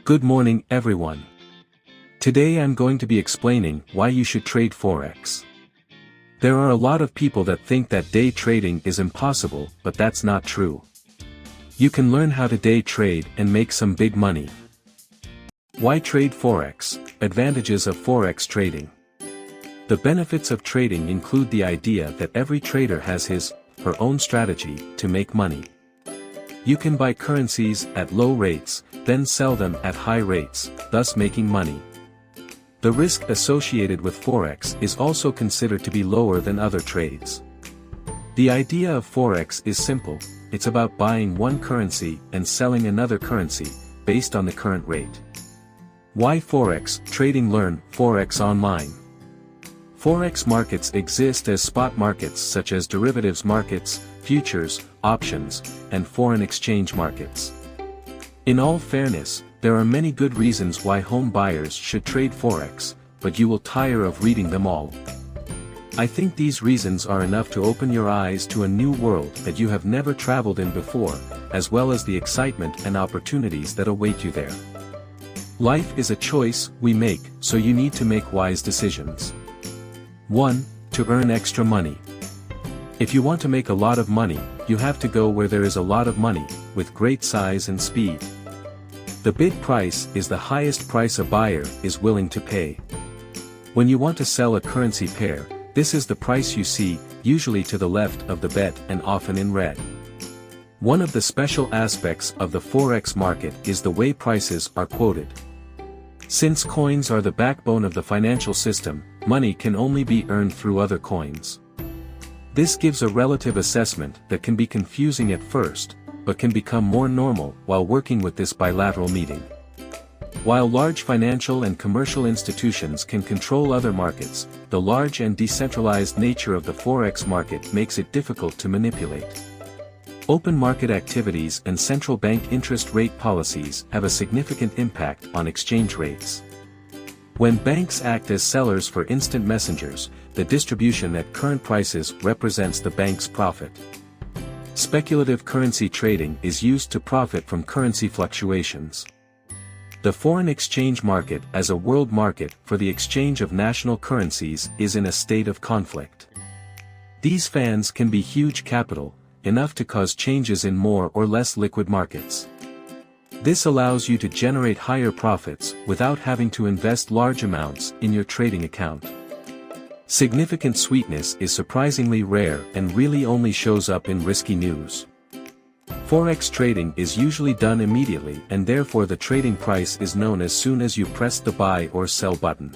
Good morning, everyone. Today I'm going to be explaining why you should trade Forex. There are a lot of people that think that day trading is impossible, but that's not true. You can learn how to day trade and make some big money. Why trade Forex? Advantages of Forex trading. The benefits of trading include the idea that every trader has her own strategy to make money. You can buy currencies at low rates, then sell them at high rates, thus making money. The risk associated with Forex is also considered to be lower than other trades. The idea of Forex is simple, it's about buying one currency and selling another currency, based on the current rate. Why Forex trading? Learn Forex online. Forex markets exist as spot markets such as derivatives markets, futures, options, and foreign exchange markets. In all fairness, there are many good reasons why home buyers should trade Forex, but you will tire of reading them all. I think these reasons are enough to open your eyes to a new world that you have never traveled in before, as well as the excitement and opportunities that await you there. Life is a choice we make, so you need to make wise decisions. 1. To earn extra money. If you want to make a lot of money, you have to go where there is a lot of money, with great size and speed. The bid price is the highest price a buyer is willing to pay. When you want to sell a currency pair, this is the price you see, usually to the left of the bet and often in red. One of the special aspects of the Forex market is the way prices are quoted. Since coins are the backbone of the financial system, money can only be earned through other coins. This gives a relative assessment that can be confusing at first, but can become more normal while working with this bilateral meeting. While large financial and commercial institutions can control other markets, the large and decentralized nature of the Forex market makes it difficult to manipulate. Open market activities and central bank interest rate policies have a significant impact on exchange rates. When banks act as sellers for instant messengers, the distribution at current prices represents the bank's profit. Speculative currency trading is used to profit from currency fluctuations. The foreign exchange market as a world market for the exchange of national currencies is in a state of conflict. These fans can be huge capital, enough to cause changes in more or less liquid markets. This allows you to generate higher profits without having to invest large amounts in your trading account. Significant sweetness is surprisingly rare and really only shows up in risky news. Forex trading is usually done immediately and therefore the trading price is known as soon as you press the buy or sell button.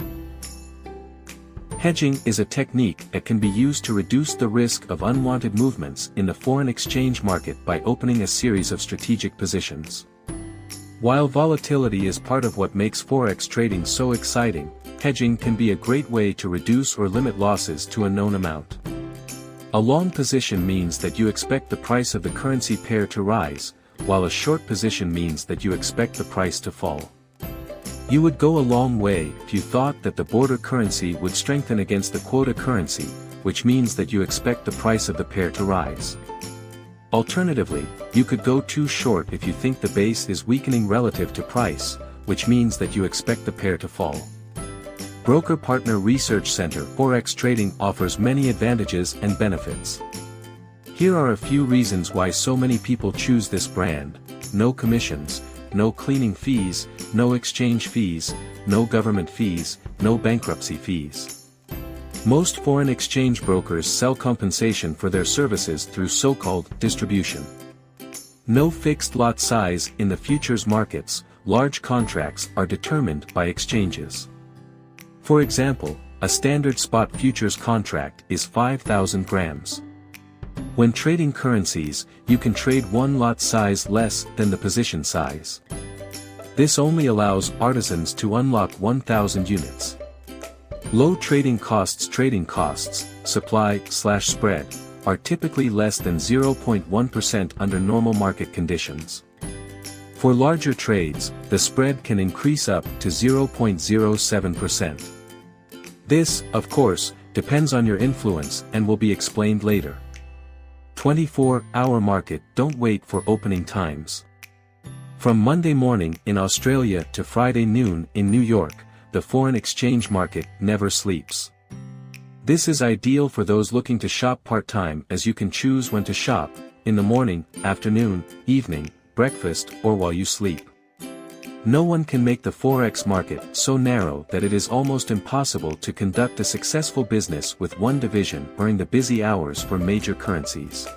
Hedging is a technique that can be used to reduce the risk of unwanted movements in the foreign exchange market by opening a series of strategic positions. While volatility is part of what makes Forex trading so exciting, hedging can be a great way to reduce or limit losses to a known amount. A long position means that you expect the price of the currency pair to rise, while a short position means that you expect the price to fall. You would go a long way if you thought that the border currency would strengthen against the quota currency, which means that you expect the price of the pair to rise. Alternatively, you could go too short if you think the base is weakening relative to price, which means that you expect the pair to fall. Broker Partner Research Center Forex Trading offers many advantages and benefits. Here are a few reasons why so many people choose this brand: no commissions, no cleaning fees, no exchange fees, no government fees, no bankruptcy fees. Most foreign exchange brokers sell compensation for their services through so-called distribution. No fixed lot size in the futures markets, large contracts are determined by exchanges. For example, a standard spot futures contract is 5,000 grams. When trading currencies, you can trade one lot size less than the position size. This only allows artisans to unlock 1,000 units. Low trading costs, supply/spread, are typically less than 0.1% under normal market conditions. For larger trades, the spread can increase up to 0.07%. This, of course, depends on your influence and will be explained later. 24-hour market. Don't wait for opening times. From Monday morning in Australia to Friday noon in New York, the foreign exchange market never sleeps. This is ideal for those looking to shop part-time, as you can choose when to shop, in the morning, afternoon, evening, breakfast, or while you sleep. No one can make the Forex market so narrow that it is almost impossible to conduct a successful business with one division during the busy hours for major currencies.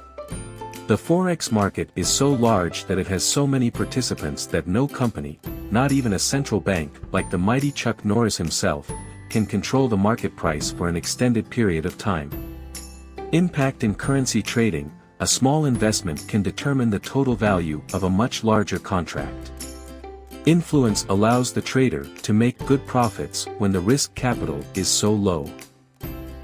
The Forex market is so large that it has so many participants that no company, not even a central bank like the mighty Chuck Norris himself, can control the market price for an extended period of time. Impact in currency trading: a small investment can determine the total value of a much larger contract. Influence allows the trader to make good profits when the risk capital is so low.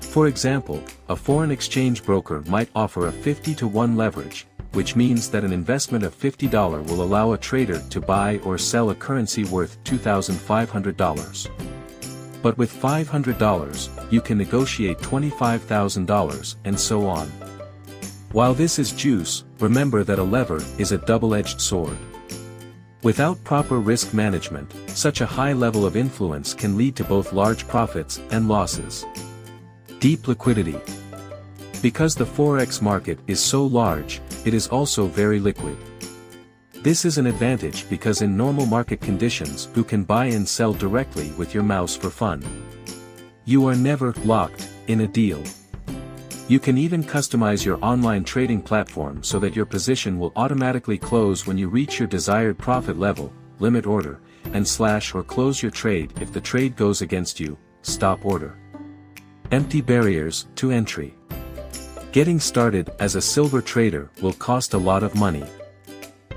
For example, a foreign exchange broker might offer a 50-to-1 leverage, which means that an investment of $50 will allow a trader to buy or sell a currency worth $2,500. But with $500, you can negotiate $25,000, and so on. While this is juice, remember that a lever is a double-edged sword. Without proper risk management, such a high level of influence can lead to both large profits and losses. Deep liquidity. Because the Forex market is so large, it is also very liquid. This is an advantage because in normal market conditions you can buy and sell directly with your mouse for fun. You are never locked in a deal. You can even customize your online trading platform so that your position will automatically close when you reach your desired profit level, limit order, and slash or close your trade if the trade goes against you, stop order. Empty barriers to entry. Getting started as a silver trader will cost a lot of money.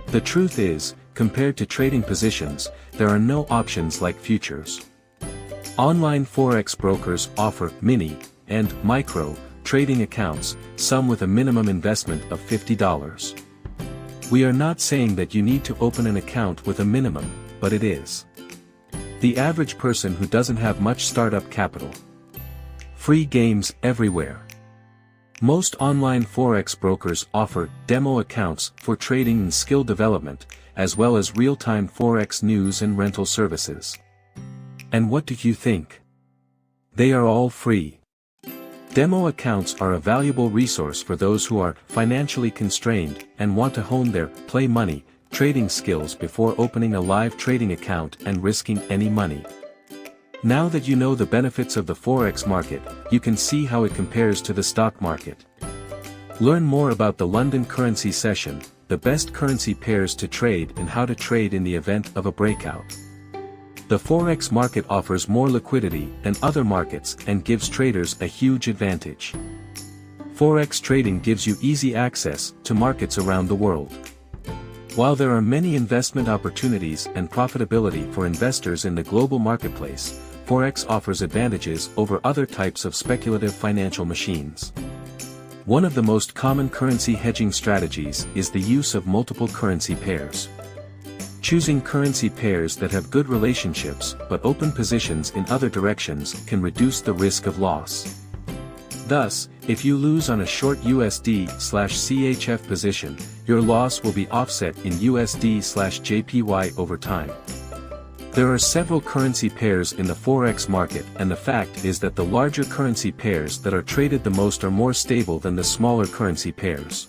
The truth is, compared to trading positions, there are no options like futures. Online Forex brokers offer mini and micro trading accounts, some with a minimum investment of $50. We are not saying that you need to open an account with a minimum, but it is the average person who doesn't have much startup capital. Free games everywhere. Most online Forex brokers offer demo accounts for trading and skill development, as well as real-time Forex news and rental services. And what do you think? They are all free. Demo accounts are a valuable resource for those who are financially constrained and want to hone their play money trading skills before opening a live trading account and risking any money. Now that you know the benefits of the Forex market, you can see how it compares to the stock market. Learn more about the London currency session, the best currency pairs to trade and how to trade in the event of a breakout. The Forex market offers more liquidity than other markets and gives traders a huge advantage. Forex trading gives you easy access to markets around the world. While there are many investment opportunities and profitability for investors in the global marketplace, Forex offers advantages over other types of speculative financial machines. One of the most common currency hedging strategies is the use of multiple currency pairs. Choosing currency pairs that have good relationships but open positions in other directions can reduce the risk of loss. Thus, if you lose on a short USD/CHF position, your loss will be offset in USD/JPY over time. There are several currency pairs in the Forex market, and the fact is that the larger currency pairs that are traded the most are more stable than the smaller currency pairs.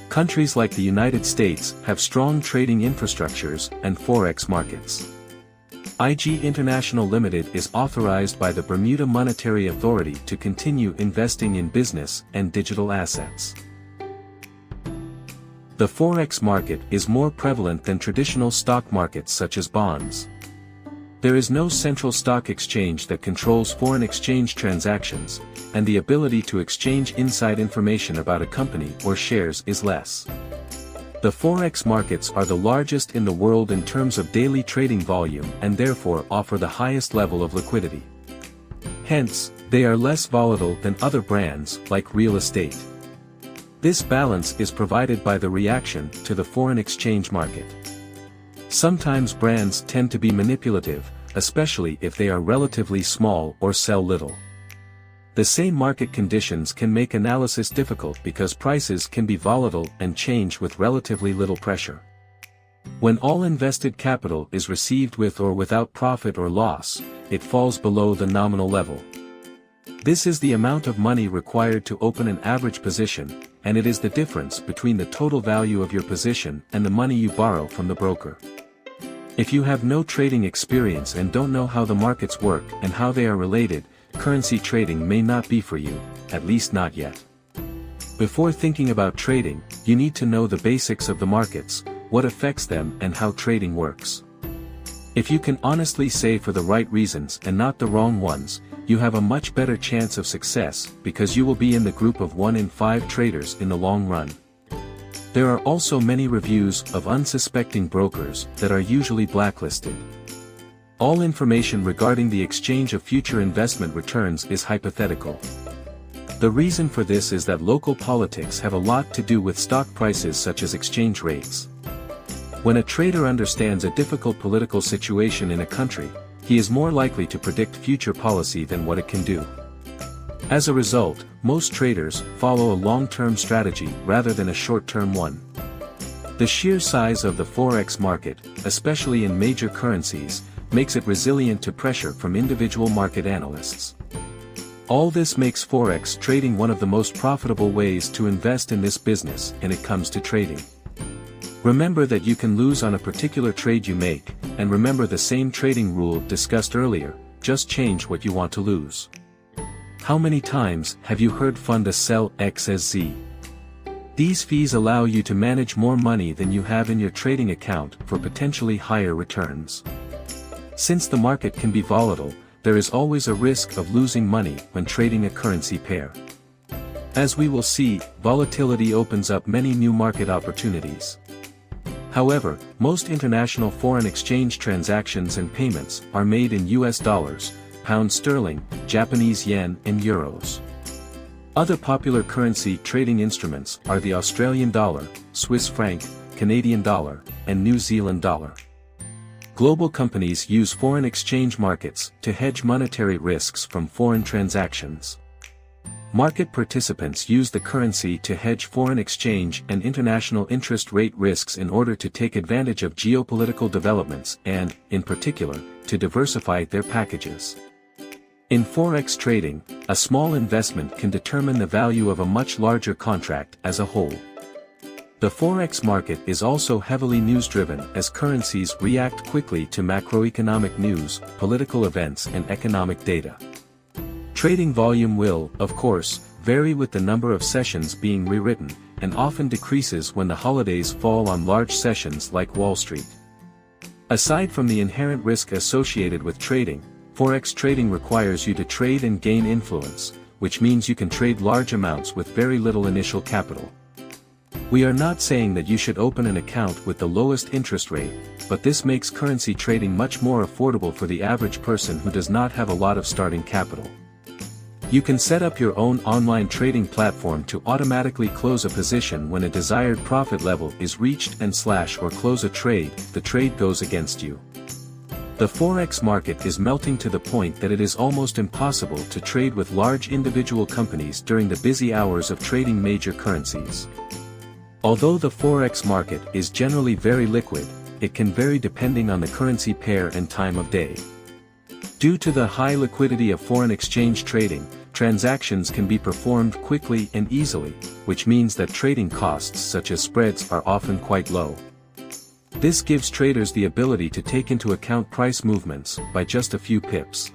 Countries like the United States have strong trading infrastructures and Forex markets. IG International Limited is authorized by the Bermuda Monetary Authority to continue investing in business and digital assets. The Forex market is more prevalent than traditional stock markets such as bonds. There is no central stock exchange that controls foreign exchange transactions, and the ability to exchange inside information about a company or shares is less. The Forex markets are the largest in the world in terms of daily trading volume and therefore offer the highest level of liquidity. Hence, they are less volatile than other brands like real estate. This balance is provided by the reaction to the foreign exchange market. Sometimes brands tend to be manipulative, especially if they are relatively small or sell little. The same market conditions can make analysis difficult because prices can be volatile and change with relatively little pressure. When all invested capital is received with or without profit or loss, it falls below the nominal level. This is the amount of money required to open an average position, and it is the difference between the total value of your position and the money you borrow from the broker. If you have no trading experience and don't know how the markets work and how they are related, currency trading may not be for you, at least not yet. Before thinking about trading, you need to know the basics of the markets, what affects them and how trading works. If you can honestly say for the right reasons and not the wrong ones, you have a much better chance of success because you will be in the group of 1 in 5 traders in the long run. There are also many reviews of unsuspecting brokers that are usually blacklisted. All information regarding the exchange of future investment returns is hypothetical. The reason for this is that local politics have a lot to do with stock prices such as exchange rates. When a trader understands a difficult political situation in a country, he is more likely to predict future policy than what it can do. As a result, most traders follow a long-term strategy rather than a short-term one. The sheer size of the Forex market, especially in major currencies, makes it resilient to pressure from individual market analysts. All this makes Forex trading one of the most profitable ways to invest in this business when it comes to trading. Remember that you can lose on a particular trade you make, and remember the same trading rule discussed earlier, just change what you want to lose. How many times have you heard fund a sell X as Z? These fees allow you to manage more money than you have in your trading account for potentially higher returns. Since the market can be volatile, there is always a risk of losing money when trading a currency pair. As we will see, volatility opens up many new market opportunities. However, most international foreign exchange transactions and payments are made in US dollars, pound sterling, Japanese yen and euros. Other popular currency trading instruments are the Australian dollar, Swiss franc, Canadian dollar, and New Zealand dollar. Global companies use foreign exchange markets to hedge monetary risks from foreign transactions. Market participants use the currency to hedge foreign exchange and international interest rate risks in order to take advantage of geopolitical developments and, in particular, to diversify their packages. In Forex trading, a small investment can determine the value of a much larger contract as a whole. The Forex market is also heavily news-driven as currencies react quickly to macroeconomic news, political events and economic data. Trading volume will, of course, vary with the number of sessions being rewritten, and often decreases when the holidays fall on large sessions like Wall Street. Aside from the inherent risk associated with trading, Forex trading requires you to trade and gain influence, which means you can trade large amounts with very little initial capital. We are not saying that you should open an account with the lowest interest rate, but this makes currency trading much more affordable for the average person who does not have a lot of starting capital. You can set up your own online trading platform to automatically close a position when a desired profit level is reached and or close a trade, the trade goes against you. The Forex market is melting to the point that it is almost impossible to trade with large individual companies during the busy hours of trading major currencies. Although the Forex market is generally very liquid, it can vary depending on the currency pair and time of day. Due to the high liquidity of foreign exchange trading, transactions can be performed quickly and easily, which means that trading costs such as spreads are often quite low. This gives traders the ability to take into account price movements by just a few pips.